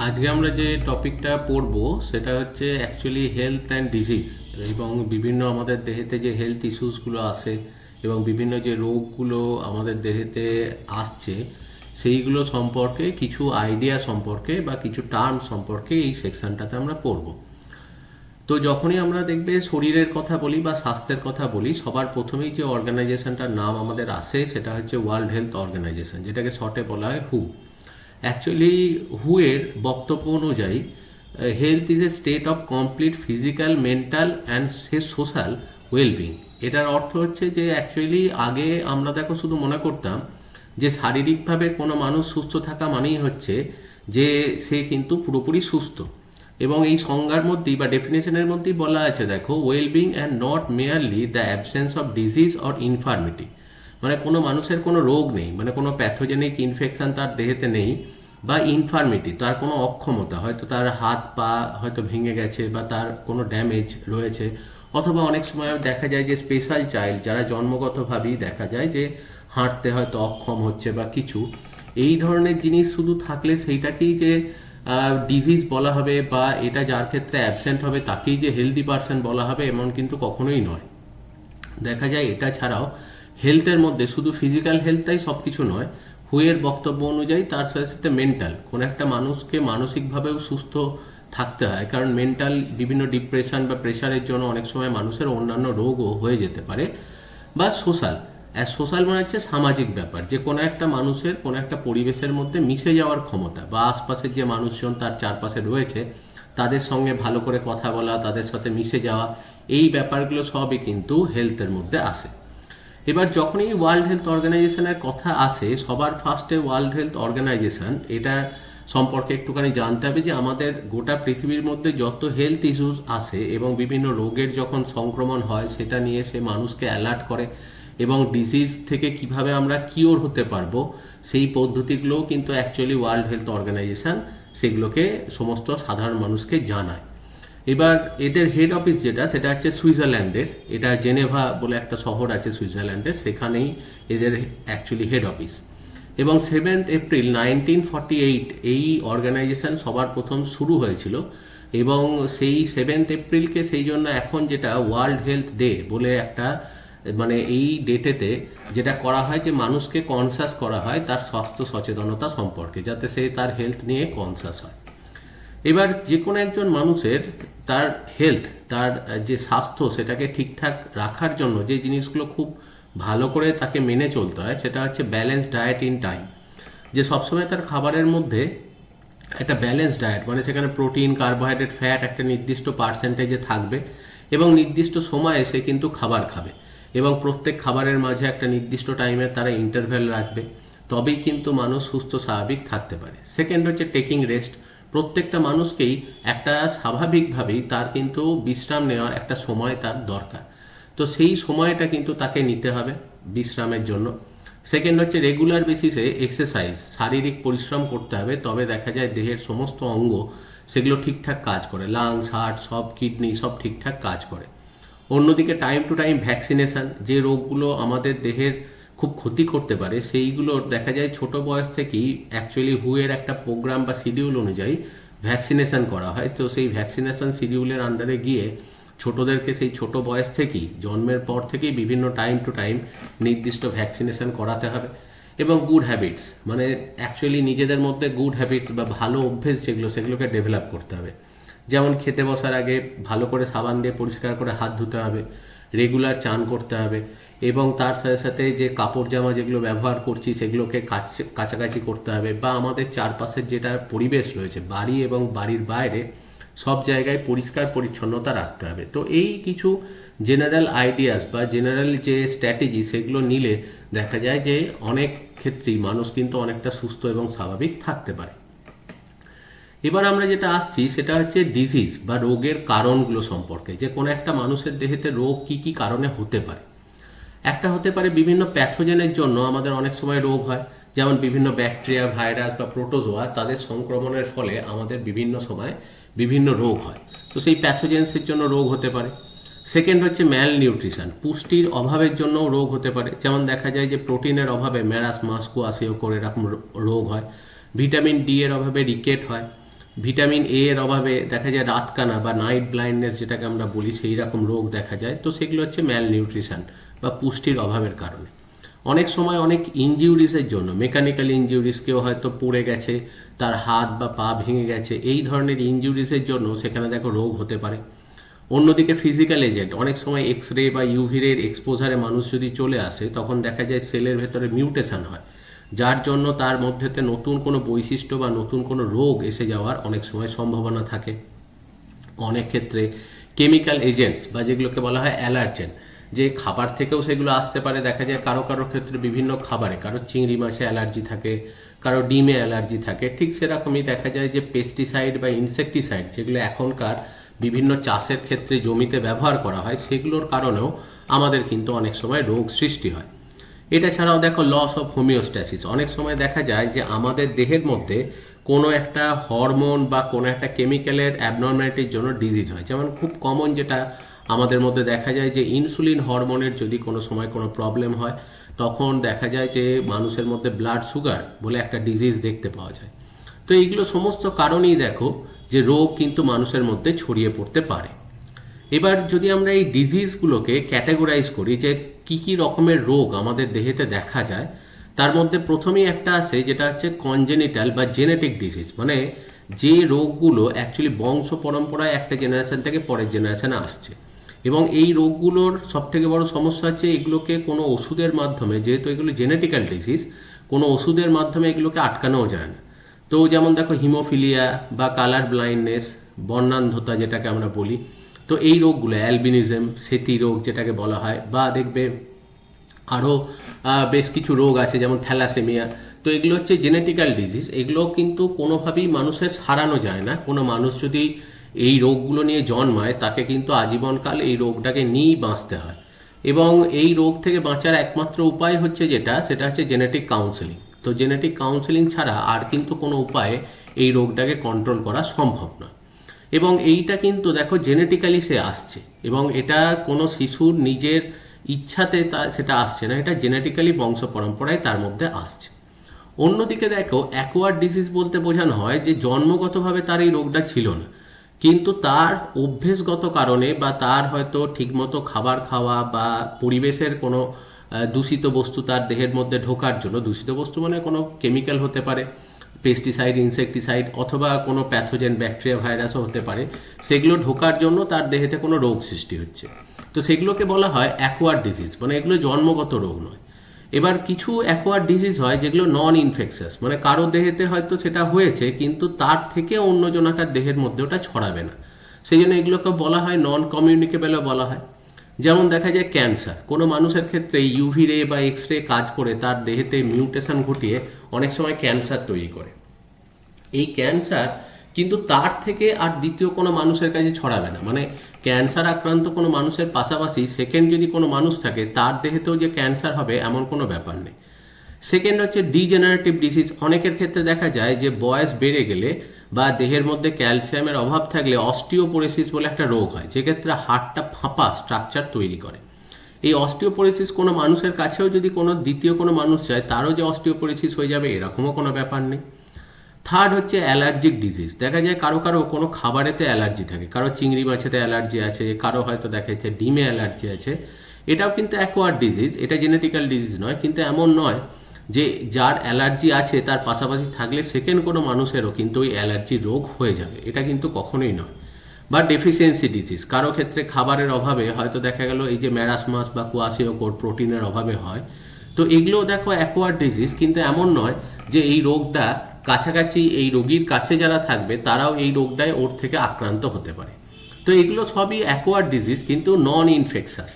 আজকে আমরা যে টপিকটা পড়বো সেটা হচ্ছে অ্যাকচুয়ালি হেলথ অ্যান্ড ডিজিজ এবং বিভিন্ন আমাদের দেহেতে যে হেলথ ইস্যুসগুলো আসে এবং বিভিন্ন যে রোগগুলো আমাদের দেহেতে আসছে সেইগুলো সম্পর্কে কিছু আইডিয়া সম্পর্কে বা কিছু টার্ম সম্পর্কে এই সেকশনটাতে আমরা পড়বো। তো যখনই আমরা দেখবে শরীরের কথা বলি বা স্বাস্থ্যের কথা বলি সবার প্রথমেই যে অর্গানাইজেশনটার নাম আমাদের আসে সেটা হচ্ছে ওয়ার্ল্ড হেলথ অর্গানাইজেশন, যেটাকে শর্টে বলা হয় হু। অ্যাকচুয়ালি হু এর বক্তব্য অনুযায়ী health is a state of complete physical, mental and social wellbeing. এটার অর্থ হচ্ছে যে অ্যাকচুয়ালি আগে আমরা দেখো শুধু মনে করতাম যে শারীরিকভাবে কোনো মানুষ সুস্থ থাকা মানেই হচ্ছে যে সে কিন্তু পুরোপুরি সুস্থ, এবং এই সংজ্ঞার মধ্যেই বা ডেফিনেশনের মধ্যেই বলা আছে দেখো, wellbeing and not merely the absence of disease or ইনফার্মিটি। মানে কোনো মানুষের কোনো রোগ নেই, মানে কোনো প্যাথোজেনিক ইনফেকশন তার দেহেতে নেই, বা ইনফার্মিটি তার কোনো অক্ষমতা, হয়তো তার হাত পা হয়তো ভেঙে গেছে বা তার কোনো ড্যামেজ রয়েছে, অথবা অনেক সময় দেখা যায় যে স্পেশাল চাইল্ড যারা জন্মগতভাবেই দেখা যায় যে হাঁটতে হয়তো অক্ষম হচ্ছে বা কিছু, এই ধরনের জিনিস শুধু থাকলে সেইটাকেই যে ডিজিজ বলা হবে বা এটা যার ক্ষেত্রে অ্যাবসেন্ট হবে তাকেই যে হেলদি পার্সন বলা হবে এমন কিন্তু কখনোই নয়। দেখা যায় এটা ছাড়াও হেলথের মধ্যে শুধু ফিজিক্যাল হেলথটাই সব কিছু নয়। হুয়ের বক্তব্য অনুযায়ী তার সাথে সাথে মেন্টাল, কোন একটা মানুষকে মানসিকভাবেও সুস্থ থাকতে হয়, কারণ মেন্টাল বিভিন্ন ডিপ্রেশন বা প্রেশারের জন্য অনেক সময় মানুষের অন্যান্য রোগও হয়ে যেতে পারে। বা সোশ্যাল, সোশ্যাল মানে হচ্ছে সামাজিক ব্যাপার, যে কোনো একটা মানুষের কোনো একটা পরিবেশের মধ্যে মিশে যাওয়ার ক্ষমতা বা আশপাশের যে মানুষজন তার চারপাশে রয়েছে তাদের সঙ্গে ভালো করে কথা বলা, তাদের সাথে মিশে যাওয়া, এই ব্যাপারগুলো সবই কিন্তু হেলথের মধ্যে আসে। এবার যখনই ওয়ার্ল্ড হেলথ অর্গানাইজেশনের কথা আসে সবার ফার্স্টে ওয়ার্ল্ড হেলথ অর্গানাইজেশন এটা সম্পর্কে একটুখানি জানতে হবে যে আমাদের গোটা পৃথিবীর মধ্যে যত হেলথ ইস্যুস আসে এবং বিভিন্ন রোগের যখন সংক্রমণ হয় সেটা নিয়ে সে মানুষকে অ্যালার্ট করে, এবং ডিজিজ থেকে কিভাবে আমরা কিওর হতে পারবো সেই পদ্ধতিগুলোও কিন্তু অ্যাকচুয়ালি ওয়ার্ল্ড হেলথ অর্গানাইজেশন সেগুলোকে সমস্ত সাধারণ মানুষকে জানায়। এবার এদের হেড অফিস যেটা সেটা হচ্ছে সুইজারল্যান্ডের, এটা জেনেভা বলে একটা শহর আছে সুইজারল্যান্ডের, সেখানেই এদের অ্যাকচুয়ালি হেড অফিস। এবং 7th এপ্রিল 1948 এই অর্গানাইজেশন সবার প্রথম শুরু হয়েছিল, এবং সেই 7th এপ্রিলকে সেই জন্য এখন যেটা ওয়ার্ল্ড হেলথ ডে বলে একটা, মানে এই ডেটেতে যেটা করা হয় যে মানুষকে কনসাস করা হয় তার স্বাস্থ্য সচেতনতা সম্পর্কে, যাতে সে তার হেলথ নিয়ে কনসাস হয়। এবার যে কোনো একজন মানুষের তার হেলথ, তার যে স্বাস্থ্য সেটাকে ঠিকঠাক রাখার জন্য যে জিনিসগুলো খুব ভালো করে তাকে মেনে চলতে হয় সেটা হচ্ছে ব্যালেন্স ডায়েট ইন টাইম। যে সবসময় তার খাবারের মধ্যে একটা ব্যালেন্স ডায়েট, মানে সেখানে প্রোটিন, কার্বোহাইড্রেট, ফ্যাট একটা নির্দিষ্ট পার্সেন্টেজে থাকবে এবং নির্দিষ্ট সময়ে সে কিন্তু খাবার খাবে, এবং প্রত্যেক খাবারের মাঝে একটা নির্দিষ্ট টাইমের তারা ইন্টারভ্যাল রাখবে, তবেই কিন্তু মানুষ সুস্থ স্বাভাবিক থাকতে পারে। সেকেন্ড হচ্ছে টেকিং রেস্ট। প্রত্যেকটা মানুষকেই একটা স্বাভাবিকভাবেই তার কিন্তু বিশ্রাম নেওয়ার একটা সময় তার দরকার, তো সেই সময়টা কিন্তু তাকে নিতে হবে বিশ্রামের জন্য। সেকেন্ড হচ্ছে রেগুলার বেসিসে এক্সারসাইজ, শারীরিক পরিশ্রম করতে হবে, তবে দেখা যায় দেহের সমস্ত অঙ্গ সেগুলো ঠিকঠাক কাজ করে, লাংস, হার্ট, সব কিডনি সব ঠিকঠাক কাজ করে। অন্যদিকে টাইম টু টাইম ভ্যাকসিনেশন, যে রোগগুলো আমাদের দেহের খুব ক্ষতি করতে পারে সেইগুলোর দেখা যায় ছোট বয়স থেকেই অ্যাকচুয়ালি হুয়ের একটা প্রোগ্রাম বা শিডিউল অনুযায়ী ভ্যাকসিনেশন করা হয়। তো সেই ভ্যাকসিনেশন শিডিউলের আন্ডারে গিয়ে ছোটদেরকে সেই ছোট বয়স থেকেই, জন্মের পর থেকেই বিভিন্ন টাইম টু টাইম নির্দিষ্ট ভ্যাকসিনেশন করাতে হবে। এবং গুড হ্যাবিটস, মানে অ্যাকচুয়ালি নিজেদের মধ্যে গুড হ্যাবিটস বা ভালো অভ্যেস যেগুলো সেগুলোকে ডেভেলপ করতে হবে। যেমন খেতে বসার আগে ভালো করে সাবান দিয়ে পরিষ্কার করে হাত ধুতে হবে, রেগুলার চান করতে হবে, এবং তার সাথে সাথে যে কাপড় জামা যেগুলো ব্যবহার করছি সেগুলোকে কাছাকাছি করতে হবে, বা আমাদের চারপাশের যেটা পরিবেশ রয়েছে বাড়ি এবং বাড়ির বাইরে সব জায়গায় পরিষ্কার পরিচ্ছন্নতা রাখতে হবে। তো এই কিছু জেনারেল আইডিয়াস বা জেনারেল যে স্ট্র্যাটেজি সেগুলো নিলে দেখা যায় যে অনেক ক্ষেত্রেই মানুষ কিন্তু অনেকটা সুস্থ এবং স্বাভাবিক থাকতে পারে। এবার আমরা যেটা আসছি সেটা হচ্ছে ডিজিজ বা রোগের কারণগুলো সম্পর্কে, যে কোনো একটা মানুষের দেহেতে রোগ কি কি কারণে হতে পারে। একটা হতে পারে বিভিন্ন প্যাথোজেনের জন্য আমাদের অনেক সময় রোগ হয়, যেমন বিভিন্ন ব্যাকটেরিয়া, ভাইরাস বা প্রোটোজোয়া, তাদের সংক্রমণের ফলে আমাদের বিভিন্ন সময় বিভিন্ন রোগ হয়, তো সেই প্যাথোজেন্সের জন্য রোগ হতে পারে। সেকেন্ড হচ্ছে ম্যাল নিউট্রিশন, পুষ্টির অভাবের জন্যও রোগ হতে পারে, যেমন দেখা যায় যে প্রোটিনের অভাবে ম্যারাস, মাস্কো, আসিওকোর এরকম রোগ হয়। ভিটামিন ডি এর অভাবে রিকেট হয়। ভিটামিন এ এর অভাবে দেখা যায় রাতকানা বা নাইট ব্লাইন্ডনেস যেটাকে আমরা বলি, সেই রকম রোগ দেখা যায়। তো সেগুলো হচ্ছে ম্যাল নিউট্রিশন বা পুষ্টির অভাবের কারণে। অনেক সময় অনেক ইনজিউরিসের জন্য, মেকানিক্যাল ইনজিউরিস, কেউ হয়তো পড়ে গেছে, তার হাত বা পা ভেঙে গেছে, এই ধরনের ইনজিউরিসের জন্য সেখানে দেখো রোগ হতে পারে। অন্যদিকে ফিজিক্যাল এজেন্ট, অনেক সময় এক্স রে বা ইউভি রের এক্সপোজারে মানুষ যদি চলে আসে, তখন দেখা যায় সেলের ভেতরে মিউটেশন হয়, যার জন্য তার মধ্যেতে নতুন কোনো বৈশিষ্ট্য বা নতুন কোনো রোগ এসে যাওয়ার অনেক সময় সম্ভাবনা থাকে। অনেক ক্ষেত্রে কেমিক্যাল এজেন্টস বা যেগুলোকে বলা হয় অ্যালার্জেন, যে খাবার থেকেও সেগুলো আসতে পারে। দেখা যায় কারো কারো ক্ষেত্রে বিভিন্ন খাবারে, কারো চিংড়ি মাছে অ্যালার্জি থাকে, কারো ডিমে অ্যালার্জি থাকে। ঠিক সেরকমই দেখা যায় যে পেস্টিসাইড বা ইনসেকটিসাইড যেগুলো এখনকার বিভিন্ন চাষের ক্ষেত্রে জমিতে ব্যবহার করা হয়, সেগুলোর কারণেও আমাদের কিন্তু অনেক সময় রোগ সৃষ্টি হয়। এটা ছাড়াও দেখো লস অফ হোমিওস্ট্যাসিস, অনেক সময় দেখা যায় যে আমাদের দেহের মধ্যে কোনো একটা হরমোন বা কোনো একটা কেমিক্যালের অ্যাবনর্ম্যালিটির জন্য ডিজিজ হয়। যেমন খুব কমন যেটা আমাদের মধ্যে দেখা যায় যে ইনসুলিন হরমোনের যদি কোনো সময় কোনো প্রবলেম হয়, তখন দেখা যায় যে মানুষের মধ্যে ব্লাড সুগার বলে একটা ডিজিজ দেখতে পাওয়া যায়। তো এইগুলো সমস্ত কারণেই দেখো যে রোগ কিন্তু মানুষের মধ্যে ছড়িয়ে পড়তে পারে। এবার যদি আমরা এই ডিজিজগুলোকে ক্যাটাগরাইজ করি যে কি কি রকমের রোগ আমাদের দেহেতে দেখা যায়, তার মধ্যে প্রথমেই একটা আছে যেটা হচ্ছে কনজেনিটাল বা জেনেটিক ডিজিজ, মানে যে রোগগুলো অ্যাকচুয়ালি বংশ পরম্পরায় একটা জেনারেশন থেকে পরের জেনারেশনে আসছে। এবং এই রোগগুলোর সবথেকে বড় সমস্যা হচ্ছে এগুলোকে কোনো ওষুধের মাধ্যমে, যেহেতু এগুলো জেনেটিক্যাল ডিজিজ, কোনো ওষুধের মাধ্যমে এগুলোকে আটকানোও যায় না। তো যেমন দেখো হিমোফিলিয়া বা কালার ব্লাইন্ডনেস, বর্ণান্ধতা যেটাকে আমরা বলি, তো এই রোগগুলো, অ্যালবিনিজম, সেতি রোগ যেটাকে বলা হয়, বা দেখবে আরও বেশ কিছু রোগ আছে যেমন থ্যালাসেমিয়া। তো এগুলো হচ্ছে জেনেটিক্যাল ডিজিজ, এগুলো কিন্তু কোনোভাবেই মানুষের সারানো যায় না। কোনো মানুষ যদি এই রোগগুলো নিয়ে জন্মায়, তাকে কিন্তু আজীবনকাল এই রোগটাকে নিয়েই বাঁচতে হয়। এবং এই রোগ থেকে বাঁচার একমাত্র উপায় হচ্ছে সেটা হচ্ছে জেনেটিক কাউন্সেলিং। তো জেনেটিক কাউন্সেলিং ছাড়া আর কিন্তু কোনো উপায়ে এই রোগটাকে কন্ট্রোল করা সম্ভব নয়। এবং এইটা কিন্তু দেখো জেনেটিক্যালি সে আসছে, এবং এটা কোনো শিশুর নিজের ইচ্ছাতে সেটা আসছে না, এটা জেনেটিক্যালি বংশ পরম্পরায় তার মধ্যে আসছে। অন্যদিকে দেখো অ্যাকোয়ার্ড ডিজিজ বলতে বোঝানো হয় যে জন্মগতভাবে তার এই রোগটা ছিল না, কিন্তু তার অভ্যেসগত কারণে বা তার হয়তো ঠিকমতো খাবার খাওয়া বা পরিবেশের কোনো দূষিত বস্তু তার দেহের মধ্যে ঢোকার জন্য, দূষিত বস্তু মানে কোনো কেমিক্যাল হতে পারে, পেস্টিসাইড, ইনসেকটিসাইড, অথবা কোনো প্যাথোজেন, ব্যাকটেরিয়া, ভাইরাসও হতে পারে, সেগুলো ঢোকার জন্য তার দেহেতে কোনো রোগ সৃষ্টি হচ্ছে। তো সেগুলোকে বলা হয় অ্যাকোয়ার্ড ডিজিজ, মানে এগুলো জন্মগত রোগ নয়। এবার কিছু অ্যাকোয়ার্ড ডিজিজ হয় যেগুলো নন ইনফেকশাস, মানে কারো দেহেতে হয়তো সেটা হয়েছে কিন্তু তার থেকে অন্যজনাকার দেহের মধ্যে ওটা ছড়াবে না, সেই জন্য এগুলোকে বলা হয় নন কমিউনিকেবলও বলা হয়। যেমন দেখা যায় ক্যান্সার, কোনো মানুষের ক্ষেত্রে ইউভি রে বা এক্স রে কাজ করে তার দেহেতে মিউটেশন ঘটিয়ে অনেক সময় ক্যান্সার তৈরি করে। এই ক্যান্সার কিন্তু তার থেকে আর দ্বিতীয় কোনো মানুষের কাছে ছড়াবে না, মানে ক্যান্সার আক্রান্ত কোনো মানুষের পাশাপাশি সেকেন্ড যদি কোনো মানুষ থাকে তার দেহেতেও যে ক্যান্সার হবে এমন কোনো ব্যাপার নেই। সেকেন্ড হচ্ছে ডিজেনারেটিভ ডিজিজ, অনেকের ক্ষেত্রে দেখা যায় যে বয়স বেড়ে গেলে বা দেহের মধ্যে ক্যালসিয়ামের অভাব থাকলে অস্টিওপোরোসিস বলে একটা রোগ হয়, যেক্ষেত্রে হাড়টা ফাঁপা স্ট্রাকচার তৈরি করে। এই অস্টিওপোরোসিস কোনো মানুষের কাছেও যদি কোনো দ্বিতীয় কোনো মানুষ যায় তারও যে অস্টিওপোরোসিস হয়ে যাবে এরকমও কোনো ব্যাপার নেই। থার্ড হচ্ছে অ্যালার্জিক ডিজিজ, দেখা যায় কারো কারো কোনো খাবারেতে অ্যালার্জি থাকে, কারো চিংড়ি মাছেতে অ্যালার্জি আছে, কারো হয়তো দেখা যাচ্ছে ডিমে অ্যালার্জি আছে। এটাও কিন্তু অ্যাকোয়ার্ড ডিজিজ, এটা জেনেটিক্যাল ডিজিজ নয়, কিন্তু এমন নয় যে যার অ্যালার্জি আছে তার পাশাপাশি থাকলে সেকেন্ড কোনো মানুষেরও কিন্তু ওই অ্যালার্জি রোগ হয়ে যাবে, এটা কিন্তু কখনোই নয়। বা ডেফিসিয়েন্সি ডিজিজ, কারো ক্ষেত্রে খাবারের অভাবে হয়তো দেখা গেল এই যে ম্যারাসমাস বা কোয়াশিওকোর প্রোটিনের অভাবে হয়, তো এগুলো দেখো অ্যাকোয়ার্ড ডিজিজ, কিন্তু এমন নয় যে এই রোগটা কাছাকাছি এই রোগীর কাছে যারা থাকবে তারাও এই রোগটায় ওর থেকে আক্রান্ত হতে পারে। তো এগুলো সবই অ্যাকোয়ার্ড ডিজিজ কিন্তু নন ইনফেকশাস।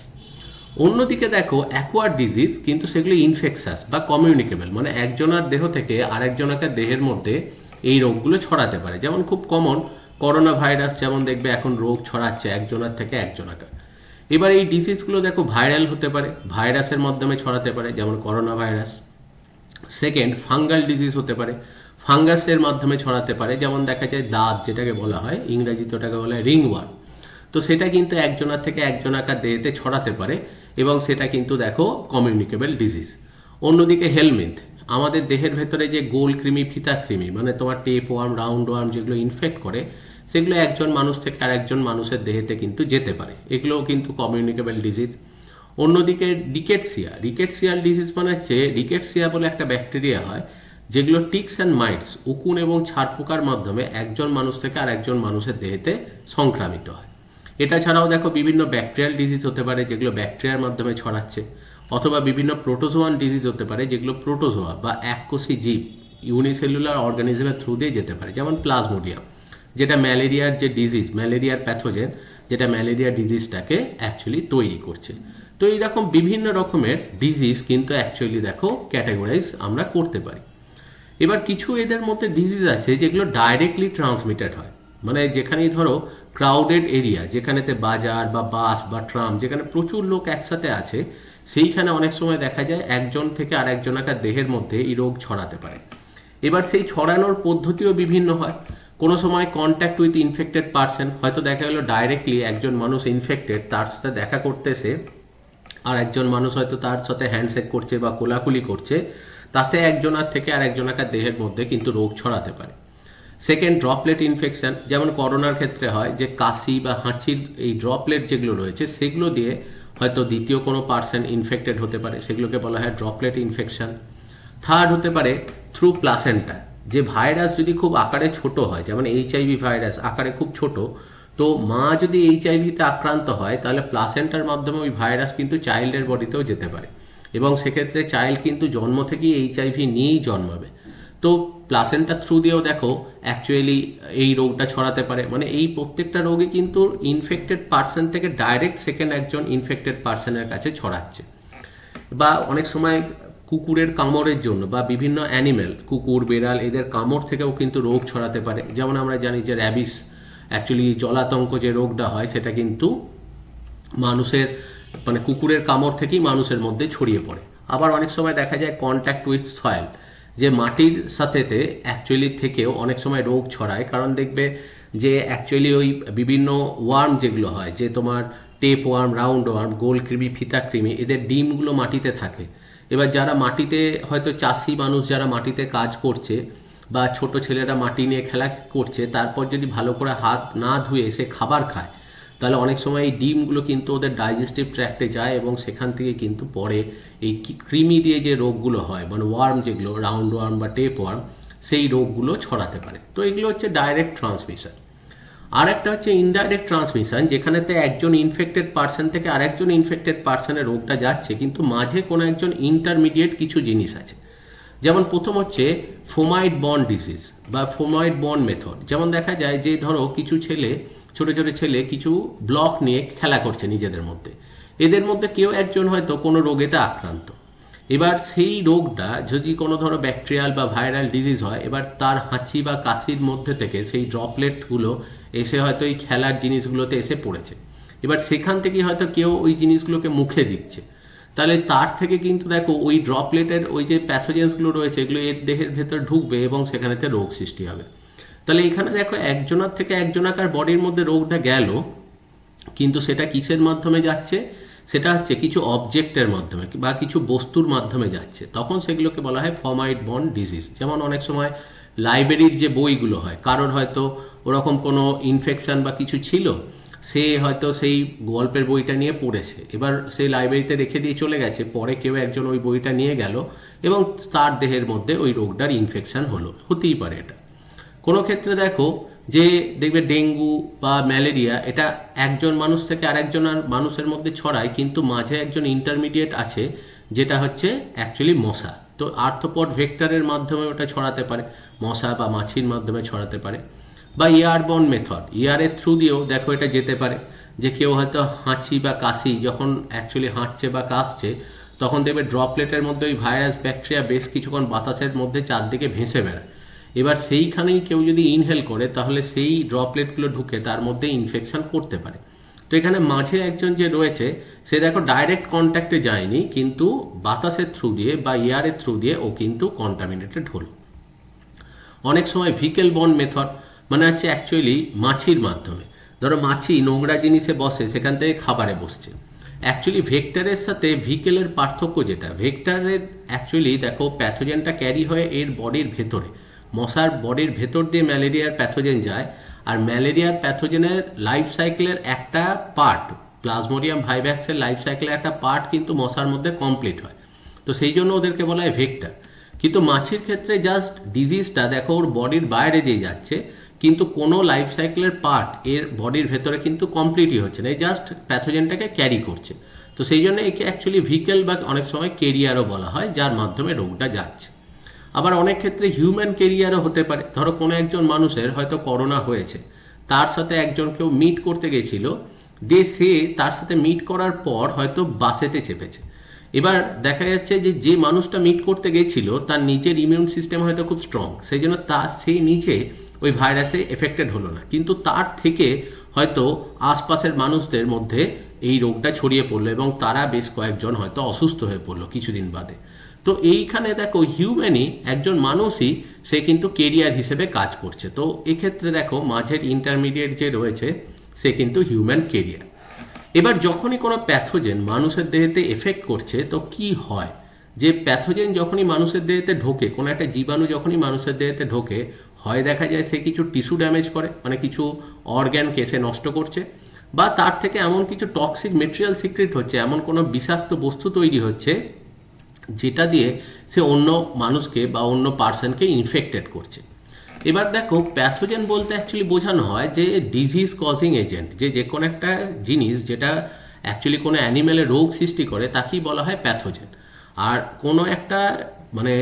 অন্যদিকে দেখো অ্যাকোয়ার্ড ডিজিজ কিন্তু সেগুলো ইনফেকশাস বা কমিউনিকেবল, মানে একজনের দেহ থেকে আরেকজনের দেহের মধ্যে এই রোগগুলো ছড়াতে পারে। যেমন খুব কমন করোনা ভাইরাস, যেমন দেখবে এখন রোগ ছড়াচ্ছে একজনের থেকে একজনকে। এবার এই ডিজিজগুলো দেখো ভাইরাল হতে পারে, ভাইরাসের মাধ্যমে ছড়াতে পারে, যেমন corona virus. Second, fungal disease হতে পারে, ফাঙ্গাসের মাধ্যমে ছড়াতে পারে, যেমন দেখা যায় দাঁত যেটাকে বলা হয়, ইংরেজিতে ওটাকে বলা হয় রিংওয়ার্ম। তো সেটা কিন্তু একজনের থেকে একজনাকার দেহেতে ছড়াতে পারে এবং সেটা কিন্তু দেখো কমিউনিকেবল ডিজিজ। অন্যদিকে হেলমিন্থ, আমাদের দেহের ভেতরে যে গোল কৃমি, ফিতা কৃমি, মানে তোমার টেপ ওয়ার্ম, রাউন্ড ওয়ার্ম যেগুলো ইনফেক্ট করে, সেগুলো একজন মানুষ থেকে আর একজন মানুষের দেহেতে কিন্তু যেতে পারে। এগুলোও কিন্তু কমিউনিকেবল ডিজিজ। অন্যদিকে রিকেটসিয়াল ডিজিজ মানে হচ্ছে, রিকেটসিয়া বলে একটা ব্যাকটেরিয়া হয় যেগুলো টিক্স অ্যান্ড মাইটস, উকুন এবং ছারপোকার মাধ্যমে একজন মানুষ থেকে আর একজন মানুষের দেহেতে সংক্রামিত হয়। এটা ছাড়াও দেখো বিভিন্ন ব্যাকটেরিয়াল ডিজিজ হতে পারে যেগুলো ব্যাকটেরিয়ার মাধ্যমে ছড়াচ্ছে, অথবা বিভিন্ন প্রোটোজোয়ান ডিজিজ হতে পারে যেগুলো প্রোটোজোয়া বা এককোষী জীব, ইউনিসেলুলার অর্গানিজমের থ্রু দিয়ে যেতে পারে, যেমন প্লাজমোডিয়াম, যেটা ম্যালেরিয়ার যে ডিজিজ, ম্যালেরিয়ার প্যাথোজেন, যেটা ম্যালেরিয়া ডিজিজটাকে অ্যাকচুয়ালি তৈরি করছে। তো এইরকম বিভিন্ন রকমের ডিজিজ কিন্তু অ্যাকচুয়ালি দেখো ক্যাটাগরাইজ আমরা করতে পারি। এবার কিছু এদের মধ্যে ডিজিজ আছে যেগুলো ডাইরেক্টলি ট্রান্সমিটেড হয়, মানে যেখানেই ধরো ক্রাউডেড এরিয়া, যেখানেতে বাজার বা বাস বা ট্রাম, যেখানে প্রচুর লোক একসাথে আছে, সেইখানে অনেক সময় দেখা যায় একজন থেকে আরেকজনাকার দেহের মধ্যে এই রোগ ছড়াতে পারে। এবার সেই ছড়ানোর পদ্ধতিও বিভিন্ন হয়। কোনো সময় কন্ট্যাক্ট উইথ ইনফেক্টেড পার্সন, হয়তো দেখা গেলো ডাইরেক্টলি একজন মানুষ ইনফেক্টেড, তার সাথে দেখা করতেছে, আর একজন মানুষ হয়তো তার সাথে হ্যান্ডশেক করছে বা কোলাকুলি করছে, তাতে একজনার থেকে আর একজনাকার দেহের মধ্যে কিন্তু রোগ ছড়াতে পারে। সেকেন্ড, ড্রপলেট ইনফেকশন, যেমন করোনার ক্ষেত্রে হয় যে কাশি বা হাঁচির এই ড্রপলেট যেগুলো রয়েছে সেগুলো দিয়ে হয়তো দ্বিতীয় কোনো পার্সন ইনফেক্টেড হতে পারে, সেগুলোকে বলা হয় ড্রপলেট ইনফেকশন। থার্ড হতে পারে থ্রু প্লাসেন্টা, যে ভাইরাস যদি খুব আকারে ছোট হয়, যেমন এইচআইভি ভাইরাস আকারে খুব ছোট, তো মা যদি এইচআইভিতে আক্রান্ত হয় তাহলে প্লাসেন্টার মাধ্যমে ওই ভাইরাস কিন্তু চাইল্ডের বডিতেও যেতে পারে, এবং সেক্ষেত্রে চাইল্ড কিন্তু জন্ম থেকেই এইচআইভি নিয়েই জন্মাবে। তো প্লাসেন্টার থ্রু দিয়েও দেখো অ্যাকচুয়ালি এই রোগটা ছড়াতে পারে। মানে এই প্রত্যেকটা রোগে কিন্তু ইনফেক্টেড পার্সন থেকে ডাইরেক্ট সেকেন্ড একজন ইনফেক্টেড পার্সনের কাছে ছড়াচ্ছে। বা অনেক সময় কুকুরের কামড়ের জন্য বা বিভিন্ন অ্যানিমেল, কুকুর, বেড়াল, এদের কামড় থেকেও কিন্তু রোগ ছড়াতে পারে। যেমন আমরা জানি যে র্যাবিস, অ্যাকচুয়ালি জলাতঙ্ক যে রোগটা হয় সেটা কিন্তু মানুষের, মানে কুকুরের কামড় থেকেই মানুষের মধ্যে ছড়িয়ে পড়ে। আবার অনেক সময় দেখা যায় কন্ট্যাক্ট উইথ সয়েল, যে মাটির সাথেতে অ্যাকচুয়ালি থেকেও অনেক সময় রোগ ছড়ায়। কারণ দেখবে যে অ্যাকচুয়ালি ওই বিভিন্ন ওয়ার্ম যেগুলো হয়, যে তোমার টেপ ওয়ার্ম, রাউন্ড ওয়ার্ম, গোল কৃমি, ফিতা কৃমি, এদের ডিমগুলো মাটিতে থাকে। এবার যারা মাটিতে, হয়তো চাষি মানুষ যারা মাটিতে কাজ করছে, বা ছোট ছেলেরা মাটি নিয়ে খেলা করছে, তারপর যদি ভালো করে হাত না ধুয়ে সে খাবার খায়, তাহলে অনেক সময় এই ডিমগুলো কিন্তু ওদের ডাইজেস্টিভ ট্র্যাক্টে যায়, এবং সেখান থেকে কিন্তু পরে এই কৃমি দিয়ে যে রোগগুলো হয়, মানে ওয়ার্ম যেগুলো, রাউন্ড ওয়ার্ম বা টেপ ওয়ার্ম, সেই রোগগুলো ছড়াতে পারে। তো এগুলো হচ্ছে ডাইরেক্ট ট্রান্সমিশন। আর একটা হচ্ছে ইনডাইরেক্ট ট্রান্সমিশন, যেখানেতে একজন ইনফেক্টেড পার্সন থেকে আরেকজন ইনফেক্টেড পার্সনের রোগটা যাচ্ছে, কিন্তু মাঝে কোনো একজন ইন্টারমিডিয়েট কিছু জিনিস আছে। যেমন প্রথম হচ্ছে ফোমাইড বর্ন ডিজিজ বা ফোমাইড বর্ন মেথড। যেমন দেখা যায় যে ধরো কিছু ছেলে, ছোট ছোট ছেলে কিছু ব্লক নিয়ে খেলা করছে নিজেদের মধ্যে, এদের মধ্যে কেউ একজন হয়তো কোনো রোগেতে আক্রান্ত। এবার সেই রোগটা যদি কোনো ধরো ব্যাকটেরিয়াল বা ভাইরাল ডিজিজ হয়, এবার তার হাঁচি বা কাশির মধ্যে থেকে সেই ড্রপলেটগুলো এসে হয়তো এই খেলার জিনিসগুলোতে এসে পড়েছে। এবার সেখান থেকে হয়তো কেউ ওই জিনিসগুলোকে মুখে দিচ্ছে, তাহলে তার থেকে কিন্তু দেখো ওই ড্রপলেটের ওই যে প্যাথোজেন্সগুলো রয়েছে, এগুলো এর দেহের ভেতর ঢুকবে এবং সেখানেতে রোগ সৃষ্টি হবে। তাহলে এখানে দেখো একজনের থেকে একজনাকার বডির মধ্যে রোগটা গেল, কিন্তু সেটা কিসের মাধ্যমে যাচ্ছে? সেটা হচ্ছে কিছু অবজেক্টের মাধ্যমে বা কিছু বস্তুর মাধ্যমে যাচ্ছে, তখন সেগুলোকে বলা হয় ফোমাইড বর্ন ডিজিজ। যেমন অনেক সময় লাইব্রেরির যে বইগুলো হয়, কারোর হয়তো ওরকম কোনো ইনফেকশন বা কিছু ছিল, সে হয়তো সেই গল্পের বইটা নিয়ে পড়েছে, এবার সেই লাইব্রেরিতে রেখে দিয়ে চলে গেছে, পরে কেউ একজন ওই বইটা নিয়ে গেল এবং তার দেহের মধ্যে ওই রোগটার ইনফেকশন হলো, হতেই পারে এটা। কোনো ক্ষেত্রে দেখো যে দেখবে ডেঙ্গু বা ম্যালেরিয়া, এটা একজন মানুষ থেকে আরেকজন মানুষের মধ্যে ছড়ায়, কিন্তু মাঝে একজন ইন্টারমিডিয়েট আছে, যেটা হচ্ছে অ্যাকচুয়ালি মশা। তো আর্থ্রোপড ভেক্টরের মাধ্যমে ওটা ছড়াতে পারে, মশা বা মাছির মাধ্যমে ছড়াতে পারে। বা এয়ারবর্ন মেথড, এয়ারের থ্রু দিয়েও দেখো এটা যেতে পারে, যে কেউ হয়তো হাঁচি বা কাশি যখন অ্যাকচুয়ালি হাঁচছে বা কাশছে, তখন দেখবে ড্রপলেটের মধ্যে ওই ভাইরাস ব্যাকটেরিয়া বেশ কিছুক্ষণ বাতাসের মধ্যে চারদিকে ভেসে বেড়ায়। এবার সেইখানেই কেউ যদি ইনহেল করে, তাহলে সেই ড্রপলেটগুলো ঢুকে তার মধ্যে ইনফেকশন করতে পারে। তো এখানে মাঝে একজন যে রয়েছে, সে দেখো ডাইরেক্ট কন্ট্যাক্টে যায়নি, কিন্তু বাতাসের থ্রু দিয়ে বা এয়ারের থ্রু দিয়ে ও কিন্তু কন্টামিনেটেড হলো। অনেক সময় ভিকেল বর্ন মেথড, মানে হচ্ছে অ্যাকচুয়ালি মাছির মাধ্যমে। ধরো মাছি নোংরা জিনিসে বসে, সেখান থেকে খাবারে বসছে, অ্যাকচুয়ালি ভেক্টরের সাথে ভিকেলের পার্থক্য যেটা, ভেক্টরের অ্যাকচুয়ালি দেখো প্যাথোজেনটা ক্যারি হয় এর বডির ভেতরে, মশার বডির ভেতর দিয়ে ম্যালেরিয়ার প্যাথোজেন যায়, আর ম্যালেরিয়ার প্যাথোজেনের লাইফ সাইকেলের একটা পার্ট, প্লাজমোডিয়াম ভাইভ্যাক্সের লাইফ সাইকেলের একটা পার্ট কিন্তু মশার মধ্যে কমপ্লিট হয়, তো সেই জন্য ওদেরকে বলা হয় ভেক্টর। কিন্তু মাছির ক্ষেত্রে জাস্ট ডিজিজটা দেখো ওর বডির বাইরে দিয়ে যাচ্ছে, কিন্তু কোনো লাইফ সাইকেলের পার্ট এর বডির ভেতরে কিন্তু কমপ্লিটই হচ্ছে না, এই জাস্ট প্যাথোজেনটাকে ক্যারি করছে। তো সেই জন্য একে অ্যাকচুয়ালি ভিকেল বা অনেক সময় কেরিয়ারও বলা হয়, যার মাধ্যমে রোগটা যাচ্ছে। আবার অনেক ক্ষেত্রে হিউম্যান কেরিয়ারও হতে পারে। ধরো কোনো একজন মানুষের হয়তো করোনা হয়েছে, তার সাথে একজন কেউ মিট করতে গেছিল, সে তার সাথে মিট করার পর হয়তো বাসেতে চেপেছে। এবার দেখা যাচ্ছে যে যে মানুষটা মিট করতে গেছিল তার নিজের ইমিউন সিস্টেম হয়তো খুব স্ট্রং, সেই জন্য সেই নিজে ওই ভাইরাসে এফেক্টেড হলো না, কিন্তু তার থেকে হয়তো আশপাশের মানুষদের মধ্যে এই রোগটা ছড়িয়ে পড়লো এবং তারা বেশ কয়েকজন হয়তো অসুস্থ হয়ে পড়লো কিছুদিন বাদে। তো এইখানে দেখো হিউম্যানই একজন মানুষই সে কিন্তু কেরিয়ার হিসেবে কাজ করছে। তো এক্ষেত্রে দেখো মাঝের ইন্টারমিডিয়েট যে রয়েছে সে কিন্তু হিউম্যান কেরিয়ার। এবার যখনই কোনো প্যাথোজেন মানুষের দেহেতে এফেক্ট করছে তো কি হয়, যে প্যাথোজেন যখনই মানুষের দেহেতে ঢোকে, কোনো একটা জীবাণু যখনই মানুষের দেহেতে ঢোকে, হয় দেখা যায় সে কিছু টিস্যু ড্যামেজ করে, মানে কিছু অর্গ্যানকে সে নষ্ট করছে, বা তার থেকে এমন কিছু টক্সিক মেটেরিয়াল সিক্রেট হচ্ছে, এমন কোনো বিষাক্ত বস্তু তৈরি হচ্ছে যেটা দিয়ে সে অন্য মানুষকে বা অন্য পার্সনকে ইনফেক্টেড করছে। এবার দেখো প্যাথোজেন বলতে অ্যাকচুয়ালি বোঝানো হয় যে ডিজিজ কজিং এজেন্ট, যে কোনো একটা জিনিস যেটা অ্যাকচুয়ালি কোনো অ্যানিমেলের রোগ সৃষ্টি করে তাকেই বলা হয় প্যাথোজেন। আর কোনো একটা মানে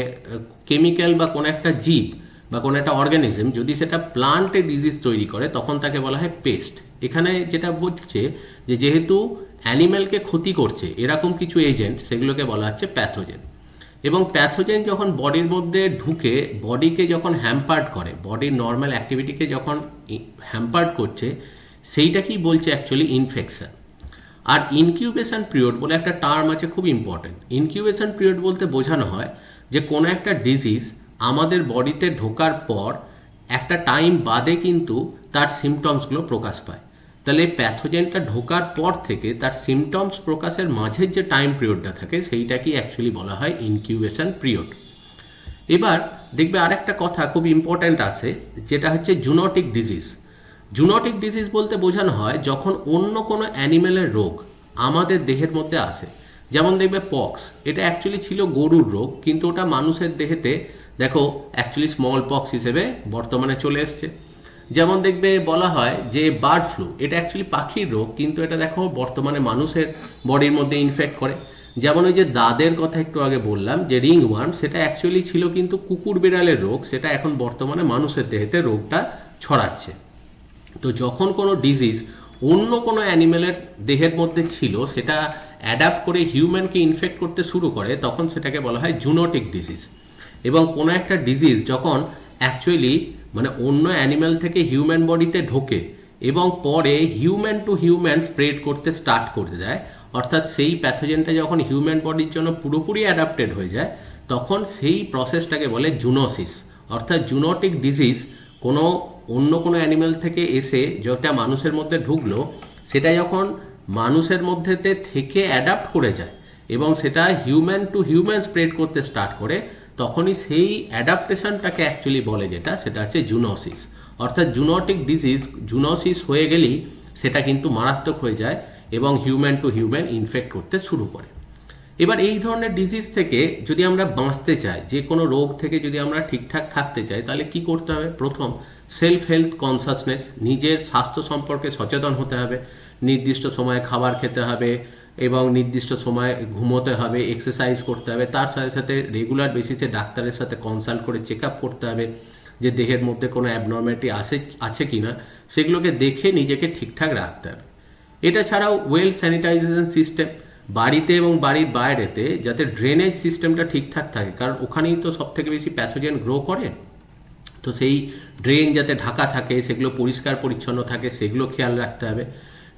কেমিক্যাল বা কোনো একটা জীব বা কোনো একটা অর্গানিজম যদি সেটা প্লান্টে ডিজিজ তৈরি করে তখন তাকে বলা হয় পেস্ট। এখানে যেটা বলছে যে যেহেতু অ্যানিম্যালকে ক্ষতি করছে এরকম কিছু এজেন্ট, সেগুলোকে বলা হচ্ছে প্যাথোজেন। এবং প্যাথোজেন যখন বডির মধ্যে ঢুকে বডিকে যখন হ্যাম্পার্ড করে, বডির নর্মাল অ্যাক্টিভিটিকে যখন হ্যাম্পার্ড করছে, সেইটাকেই বলছে অ্যাকচুয়ালি ইনফেকশন। আর ইনকিউবেশন পিরিয়ড বলে একটা টার্ম আছে, খুব ইম্পর্টেন্ট। ইনকিউবেশন পিরিয়ড বলতে বোঝানো হয় যে কোনো একটা ডিজিজ আমাদের বডিতে ঢোকার পর একটা টাইম বাদে কিন্তু তার সিমটমসগুলো প্রকাশ পায়। তাহলে প্যাথোজেনটা ঢোকার পর থেকে তার সিমটমস প্রকাশের মাঝের যে টাইম পিরিয়ডটা থাকে সেইটাকেই অ্যাকচুয়ালি বলা হয় ইনকিউবেশন পিরিয়ড। এবার দেখবে আরেকটা কথা খুব ইম্পর্ট্যান্ট আছে, যেটা হচ্ছে জুনোটিক ডিজিজ। জুনোটিক ডিজিজ বলতে বোঝানো হয় যখন অন্য কোনো অ্যানিমেলের রোগ আমাদের দেহের মধ্যে আসে। যেমন দেখবে পক্স, এটা অ্যাকচুয়ালি ছিল গরুর রোগ, কিন্তু ওটা মানুষের দেহেতে দেখো অ্যাকচুয়ালি স্মল পক্স হিসেবে বর্তমানে চলে এসছে। যেমন দেখবে বলা হয় যে বার্ড ফ্লু, এটা অ্যাকচুয়ালি পাখির রোগ, কিন্তু এটা দেখো বর্তমানে মানুষের বডির মধ্যে ইনফেক্ট করে। যেমন ওই যে দাদের কথা একটু আগে বললাম যে রিং ওয়ার্ম, সেটা অ্যাকচুয়ালি ছিল কিন্তু কুকুর বিড়ালের রোগ, সেটা এখন বর্তমানে মানুষের দেহেতে রোগটা ছড়াচ্ছে। তো যখন কোনো ডিজিজ অন্য কোনো অ্যানিমেলের দেহের মধ্যে ছিল সেটা অ্যাডাপ্ট করে হিউম্যানকে ইনফেক্ট করতে শুরু করে, তখন সেটাকে বলা হয় জুনোটিক ডিজিজ। এবং কোনো একটা ডিজিজ যখন অ্যাকচুয়ালি মানে অন্য অ্যানিম্যাল থেকে হিউম্যান বডিতে ঢোকে এবং পরে হিউম্যান টু হিউম্যান স্প্রেড করতে স্টার্ট করতে দেয়, অর্থাৎ সেই প্যাথোজেনটা যখন হিউম্যান বডির জন্য পুরোপুরি অ্যাডাপ্টেড হয়ে যায়, তখন সেই প্রসেসটাকে বলে জুনোসিস। অর্থাৎ জুনোটিক ডিজিজ কোনো অন্য কোনো অ্যানিম্যাল থেকে এসে যেটা মানুষের মধ্যে ঢুকলো, সেটা যখন মানুষের মধ্যে থেকে অ্যাডাপ্ট করে যায় এবং সেটা হিউম্যান টু হিউম্যান স্প্রেড করতে স্টার্ট করে, তখনই সেই অ্যাডাপ্টেশনটাকে অ্যাকচুয়ালি বলে যেটা, সেটা হচ্ছে জুনোসিস। অর্থাৎ জুনোটিক ডিজিজ জুনোসিস হয়ে গেলেই সেটা কিন্তু মারাত্মক হয়ে যায় এবং হিউম্যান টু হিউম্যান ইনফেক্ট করতে শুরু করে। এবার এই ধরনের ডিজিজ থেকে যদি আমরা বাঁচতে চাই, যে কোনো রোগ থেকে যদি আমরা ঠিকঠাক থাকতে চাই, তাহলে কি করতে হবে? প্রথম, সেলফ হেলথ কনসাসনেস, নিজের স্বাস্থ্য সম্পর্কে সচেতন হতে হবে, নির্দিষ্ট সময়ে খাবার খেতে হবে এবং নির্দিষ্ট সময় ঘুমোতে হবে, এক্সারসাইজ করতে হবে, তার সাথে সাথে রেগুলার বেসিসে ডাক্তারের সাথে কনসাল্ট করে চেক আপ করতে হবে যে দেহের মধ্যে কোনো অ্যাবনর্মালিটি আছে কি না, সেগুলোকে দেখে নিজেকে ঠিকঠাক রাখতে হবে। এটা ছাড়াও ওয়েল স্যানিটাইজেশন সিস্টেম, বাড়িতে এবং বাড়ির বাইরেতে যাতে ড্রেনেজ সিস্টেমটা ঠিকঠাক থাকে, কারণ ওখানেই তো সব থেকে বেশি প্যাথোজেন গ্রো করে। তো সেই ড্রেন যাতে ঢাকা থাকে, সেগুলো পরিষ্কার পরিচ্ছন্ন থাকে, সেগুলো খেয়াল রাখতে হবে।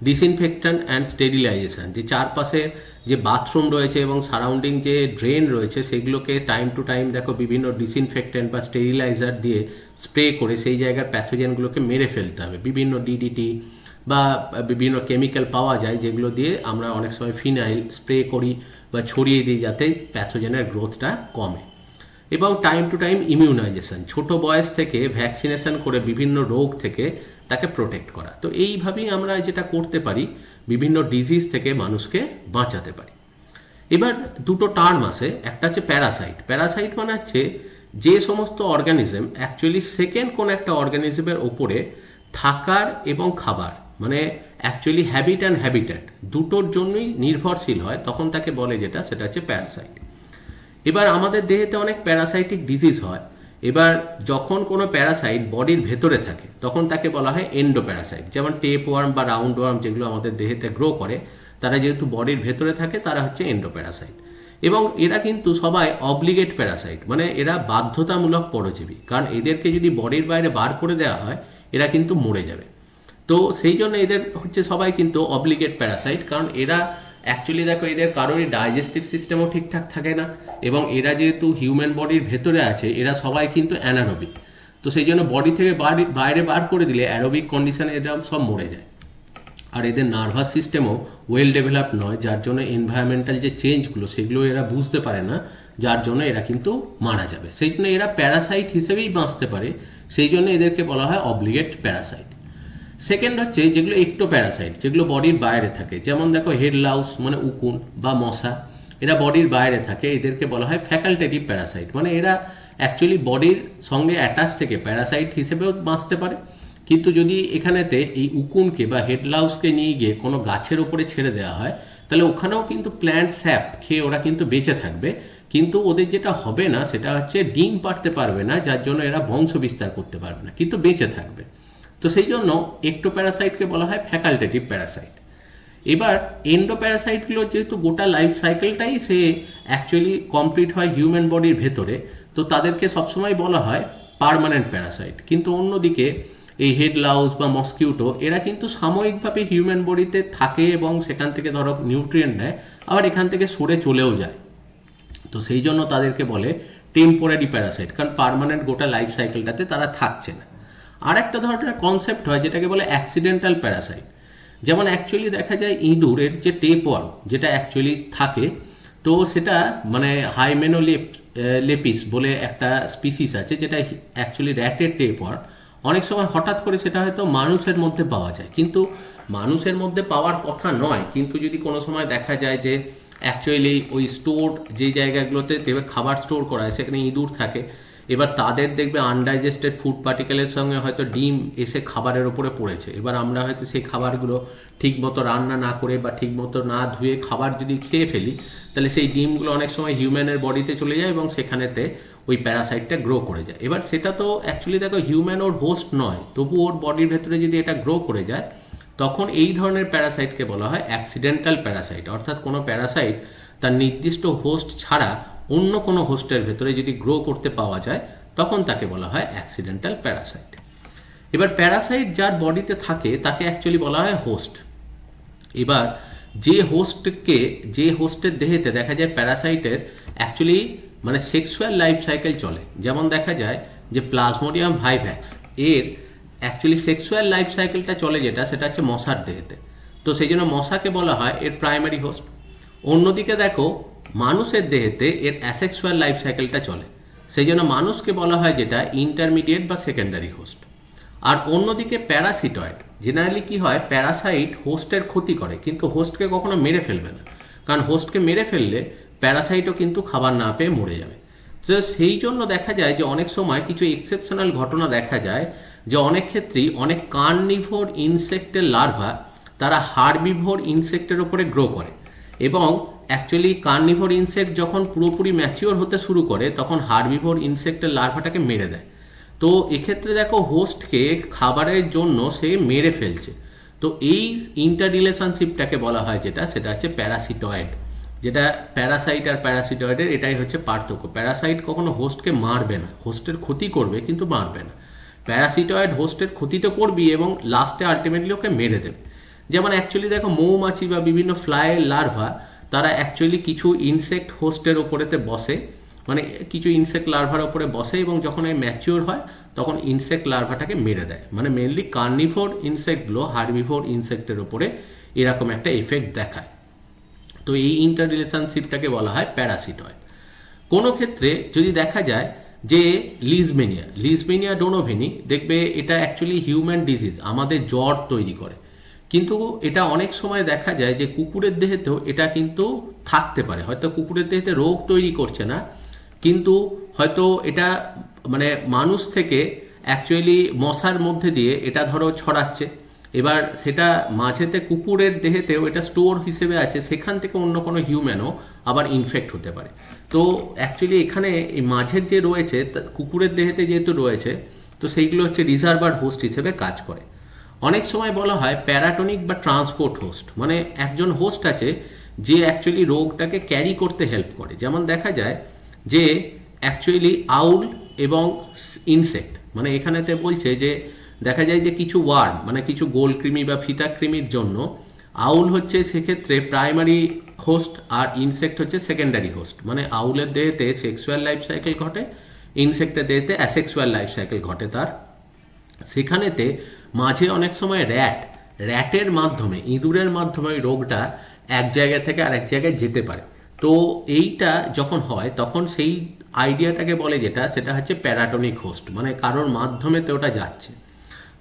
ডিসইনফেকশন অ্যান্ড স্টেরিলাইজেশন, যে চারপাশে যে বাথরুম রয়েছে এবং সারাউন্ডিং যে ড্রেন রয়েছে সেগুলোকে টাইম টু টাইম দেখো বিভিন্ন ডিসইনফেক্টেন্ট বা স্টেরিলাইজার দিয়ে স্প্রে করে সেই জায়গার প্যাথোজেনগুলোকে মেরে ফেলতে হবে। বিভিন্ন ডিডিটি, বা বিভিন্ন কেমিক্যাল পাওয়া যায় যেগুলো দিয়ে আমরা অনেক সময় ফিনাইল স্প্রে করি বা ছড়িয়ে দিই যাতে প্যাথোজেনের গ্রোথটা কমে। এবং টাইম টু টাইম ইমিউনাইজেশন, ছোট বয়স থেকে ভ্যাকসিনেশন করে বিভিন্ন রোগ থেকে তাকে প্রোটেক্ট করা। তো এইভাবেই আমরা যেটা করতে পারি বিভিন্ন ডিজিজ থেকে মানুষকে বাঁচাতে পারি। এবার দুটো টার্ম আসে, একটা হচ্ছে প্যারাসাইট। প্যারাসাইট মানে হচ্ছে যে সমস্ত অর্গানিজম অ্যাকচুয়ালি সেকেন্ড কোন একটা অর্গানিজমের ওপরে থাকার এবং খাবার মানে অ্যাকচুয়ালি হ্যাবিট অ্যান্ড হ্যাবিটেট দুটোর জন্যই নির্ভরশীল হয়, তখন তাকে বলে যেটা সেটা হচ্ছে প্যারাসাইট। এবার আমাদের দেহেতে অনেক প্যারাসাইটিক ডিজিজ হয়। এবার যখন কোনো প্যারাসাইট বডির ভেতরে থাকে তখন তাকে বলা হয় এন্ডোপ্যারাসাইট। যেমন টেপ ওয়ার্ম বা রাউন্ড ওয়ার্ম যেগুলো আমাদের দেহেতে গ্রো করে, তারা যেহেতু বডির ভেতরে থাকে তারা হচ্ছে এন্ডোপ্যারাসাইট। এবং এরা কিন্তু সবাই অব্লিগেট প্যারাসাইট, মানে এরা বাধ্যতামূলক পরজীবী, কারণ এদেরকে যদি বডির বাইরে বার করে দেওয়া হয় এরা কিন্তু মরে যাবে। তো সেই জন্য এদের হচ্ছে সবাই কিন্তু অব্লিগেট প্যারাসাইট, কারণ এরা অ্যাকচুয়ালি দেখো এদের কারোরই ডাইজেস্টিভ সিস্টেমও ঠিকঠাক থাকে না, এবং এরা যেহেতু হিউম্যান বডির ভেতরে আছে এরা সবাই কিন্তু অ্যানারোবিক। তো সেই জন্য বডি থেকে বাইরে বার করে দিলে অ্যারোবিক কন্ডিশনে এরা সব মরে যায়। আর এদের নার্ভাস সিস্টেমও ওয়েল ডেভেলপড নয়, যার জন্য এনভায়রনমেন্টাল যে চেঞ্জগুলো সেগুলো এরা বুঝতে পারে না, যার জন্য এরা কিন্তু মারা যাবে। সেই জন্য এরা প্যারাসাইট হিসেবেই বাঁচতে পারে, সেই জন্য এদেরকে বলা হয় অব্লিগেট প্যারাসাইট। সেকেন্ড হচ্ছে যেগুলো একটোপ্যারাসাইট, যেগুলো বডির বাইরে থাকে। যেমন দেখো হেড লাউস মানে উকুন বা মশা, এরা বডির বাইরে থাকে, এদেরকে বলা হয় ফ্যাকাল্টেটিভ প্যারাসাইট। মানে এরা অ্যাকচুয়ালি বডির সঙ্গে অ্যাটাচ থেকে প্যারাসাইট হিসেবেও বাঁচতে পারে, কিন্তু যদি এখানেতে এই উকুনকে বা হেড লাউসকে নিয়ে গিয়ে কোনো গাছের ওপরে ছেড়ে দেওয়া হয় তাহলে ওখানেও কিন্তু প্ল্যান্ট স্যাপ খেয়ে ওরা কিন্তু বেঁচে থাকবে, কিন্তু ওদের যেটা হবে না সেটা হচ্ছে ডিম পাড়তে পারবে না, যার জন্য এরা বংশ বিস্তার করতে পারবে না, কিন্তু বেঁচে থাকবে। তো সেই জন্য একটোপ্যারাসাইটকে বলা হয় ফ্যাকাল্টেটিভ প্যারাসাইট। এবার এন্ডোপ্যারাসাইটগুলো যেহেতু গোটা লাইফ সাইকেলটাই সে অ্যাকচুয়ালি কমপ্লিট হয় হিউম্যান বডির ভেতরে, তো তাদেরকে সবসময় বলা হয় পার্মানেন্ট প্যারাসাইট। কিন্তু অন্যদিকে এই হেড লাউস বা মসকিউটো এরা কিন্তু সাময়িকভাবে হিউম্যান বডিতে থাকে এবং সেখান থেকে ধরো নিউট্রিয়েন্ট নেয়, আবার এখান থেকে সরে চলেও যায়। তো সেই জন্য তাদেরকে বলে টেম্পোরারি প্যারাসাইট, কারণ পার্মানেন্ট গোটা লাইফ সাইকেলটাতে তারা থাকছে না। আর একটা ধরনের কনসেপ্ট হয় যেটাকে বলে অ্যাক্সিডেন্টাল প্যারাসাইট। যেমন অ্যাকচুয়ালি দেখা যায় ইঁদুরের যে টেপ ওয়ার্ম যেটা অ্যাকচুয়ালি থাকে, তো সেটা মানে হাইমেনোলেপিস বলে একটা স্পিসিস আছে যেটা অ্যাকচুয়ালি র্যাটের টেপ ওয়ার্ম। অনেক সময় হঠাৎ করে সেটা হয়তো মানুষের মধ্যে পাওয়া যায়, কিন্তু মানুষের মধ্যে পাওয়ার কথা নয়, কিন্তু যদি কোনো সময় দেখা যায় যে অ্যাকচুয়ালি ওই স্টোর যে জায়গাগুলোতে দেখবে খাবার স্টোর করা হয় সেখানে ইঁদুর থাকে, এবার তাদের দেখবে আনডাইজেস্টেড ফুড পার্টিকেলের সঙ্গে হয়তো ডিম এসে খাবারের ওপরে পড়েছে। এবার আমরা হয়তো সেই খাবারগুলো ঠিকমতো রান্না না করে বা ঠিকমতো না ধুয়ে খাবার যদি খেয়ে ফেলি, তাহলে সেই ডিমগুলো অনেক সময় হিউম্যানের বডিতে চলে যায় এবং সেখানেতে ওই প্যারাসাইটটা গ্রো করে যায়। এবার সেটা তো অ্যাকচুয়ালি দেখো হিউম্যান ওর হোস্ট নয়, তবু ওর বডির ভেতরে যদি এটা গ্রো করে যায় তখন এই ধরনের প্যারাসাইটকে বলা হয় অ্যাক্সিডেন্টাল প্যারাসাইট। অর্থাৎ কোনো প্যারাসাইট তার নির্দিষ্ট হোস্ট ছাড়া অন্য কোনো হোস্টের ভেতরে যদি গ্রো করতে পাওয়া যায় তখন তাকে বলা হয় অ্যাক্সিডেন্টাল প্যারাসাইট। এবার প্যারাসাইট যার বডিতে থাকে তাকে অ্যাকচুয়ালি বলা হয় হোস্ট। এবার যে হোস্টের দেহেতে দেখা যায় প্যারাসাইটের অ্যাকচুয়ালি মানে সেক্সুয়াল লাইফ সাইকেল চলে, যেমন দেখা যায় যে প্লাজমোডিয়াম ভাইভ্যাক্স এর অ্যাকচুয়ালি সেক্সুয়াল লাইফ সাইকেলটা চলে যেটা সেটা হচ্ছে মশার দেহেতে, তো সেই জন্য মশাকে বলা হয় এর প্রাইমারি হোস্ট। অন্যদিকে দেখো মানুষের দেহেতে এর অ্যাসেক্সুয়াল লাইফ সাইকেলটা চলে, সেই জন্য মানুষকে বলা হয় যেটা ইন্টারমিডিয়েট বা সেকেন্ডারি হোস্ট। আর অন্যদিকে প্যারাসিটয়েড, জেনারেলি কি হয় প্যারাসাইট হোস্টের ক্ষতি করে কিন্তু হোস্টকে কখনো মেরে ফেলবে না, কারণ হোস্টকে মেরে ফেললে প্যারাসাইটও কিন্তু খাবার না পেয়ে মরে যাবে। তো সেই জন্য দেখা যায় যে অনেক সময় কিছু এক্সেপশনাল ঘটনা দেখা যায় যে অনেক ক্ষেত্রেই অনেক কার্নিভোর ইনসেক্টের লার্ভা তারা হার্বিভোর ইনসেক্টের ওপরে গ্রো করে, এবং অ্যাকচুয়ালি কার্নিভোর ইনসেক্ট যখন পুরোপুরি ম্যাচিওর হতে শুরু করে তখন হার্বিভোর ইনসেক্টের লার্ভাটাকে মেরে দেয়। তো এক্ষেত্রে দেখো হোস্টকে খাবারের জন্য সে মেরে ফেলছে। তো এই ইন্টার রিলেশনশিপটাকে বলা হয় যেটা সেটা হচ্ছে প্যারাসিটয়েড। যেটা প্যারাসাইট আর প্যারাসিটয়েডের এটাই হচ্ছে পার্থক্য। প্যারাসাইট কখনো হোস্টকে মারবে না, হোস্টের ক্ষতি করবে কিন্তু মারবে না। প্যারাসিটয়েড হোস্টের ক্ষতি তো করবি এবং লাস্টে আলটিমেটলি ওকে মেরে দেবে। যেমন অ্যাকচুয়ালি দেখো মৌমাছি বা বিভিন্ন ফ্লাইয়ের লার্ভা তারা অ্যাকচুয়ালি কিছু ইনসেক্ট হোস্টের ওপরেতে বসে মানে কিছু ইনসেক্ট লার্ভার ওপরে বসে এবং যখন এই ম্যাচিওর হয় তখন ইনসেক্ট লার্ভাটাকে মেরে দেয়। মানে মেনলি কার্নিভোর ইনসেক্টগুলো হার্বিভোর ইনসেক্টের ওপরে এরকম একটা এফেক্ট দেখায়। তো এই ইন্টার রিলেশনশিপটাকে বলা হয় প্যারাসিটয়েড। কোনো ক্ষেত্রে যদি দেখা যায় যে লিজমেনিয়া ডোনোভেনি, দেখবে এটা অ্যাকচুয়ালি হিউম্যান ডিজিজ, আমাদের জ্বর তৈরি করে, কিন্তু এটা অনেক সময় দেখা যায় যে কুকুরের দেহেতেও এটা কিন্তু থাকতে পারে। হয়তো কুকুরের দেহেতে রোগ তৈরি করছে না, কিন্তু হয়তো এটা মানে মানুষ থেকে অ্যাকচুয়ালি মশার মধ্যে দিয়ে এটা ধরো ছড়াচ্ছে, এবার সেটা মাঝেতে কুকুরের দেহেতেও এটা স্টোর হিসেবে আছে, সেখান থেকে অন্য কোনো হিউম্যানও আবার ইনফেক্ট হতে পারে। তো অ্যাকচুয়ালি এখানে এই মাঝের যে রয়েছে কুকুরের দেহেতে যেহেতু রয়েছে, তো সেইগুলো হচ্ছে রিজার্ভার হোস্ট হিসেবে কাজ করে। অনেক সময় বলা হয় প্যারাটনিক বা ট্রান্সপোর্ট হোস্ট, মানে একজন হোস্ট আছে যে অ্যাকচুয়ালি রোগটাকে ক্যারি করতে হেল্প করে। যেমন দেখা যায় যে অ্যাকচুয়ালি আউল এবং ইনসেক্ট, মানে এখানেতে বলছে যে দেখা যায় যে কিছু ওয়ার্ম মানে কিছু গোল কৃমি বা ফিতা কৃমির জন্য আউল হচ্ছে সেক্ষেত্রে প্রাইমারি হোস্ট আর ইনসেক্ট হচ্ছে সেকেন্ডারি হোস্ট। মানে আউলের দেহেতে সেক্সুয়াল লাইফ সাইকেল ঘটে, ইনসেক্টের দেহেতে অ্যাসেক্সুয়াল লাইফ সাইকেল ঘটে তার। সেখানেতে মাঝে অনেক সময় র্যাটের মাধ্যমে, ইঁদুরের মাধ্যমে ওই রোগটা এক জায়গা থেকে আরেক জায়গায় যেতে পারে। তো এইটা যখন হয় তখন সেই আইডিয়াটাকে বলে সেটা হচ্ছে প্যারাটনিক হোস্ট, মানে কারোর মাধ্যমে তো ওটা যাচ্ছে।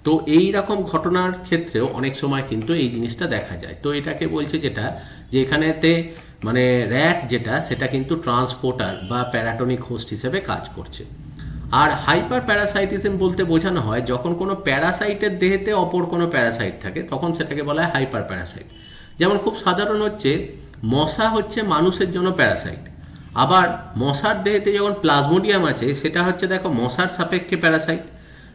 তো এই রকম ঘটনার ক্ষেত্রেও অনেক সময় কিন্তু এই জিনিসটা দেখা যায়। তো এটাকে বলছে যে এখানেতে মানে র্যাট সেটা কিন্তু ট্রান্সপোর্টার বা প্যারাটনিক হোস্ট হিসেবে কাজ করছে। আর হাইপার প্যারাসাইটিজম বলতে বোঝানো হয় যখন কোনো প্যারাসাইটের দেহেতে অপর কোনো প্যারাসাইট থাকে, তখন সেটাকে বলা হয় হাইপার প্যারাসাইট। যেমন খুব সাধারণ হচ্ছে মশা হচ্ছে মানুষের জন্য প্যারাসাইট, আবার মশার দেহেতে যখন প্লাজমোডিয়াম আছে সেটা হচ্ছে দেখো মশার সাপেক্ষে প্যারাসাইট।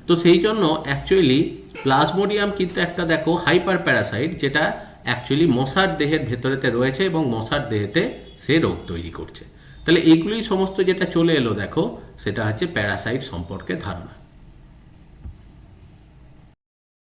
তো সেই জন্য অ্যাকচুয়ালি প্লাজমোডিয়াম কিন্তু একটা দেখো হাইপার প্যারাসাইট, যেটা অ্যাকচুয়ালি মশার দেহের ভেতরেতে রয়েছে এবং মশার দেহেতে সে রোগ তৈরি করছে। তাহলে এইগুলোই সমস্ত যেটা চলে এলো দেখো, সেটা হচ্ছে প্যারাসাইট সম্পর্কে ধারণা।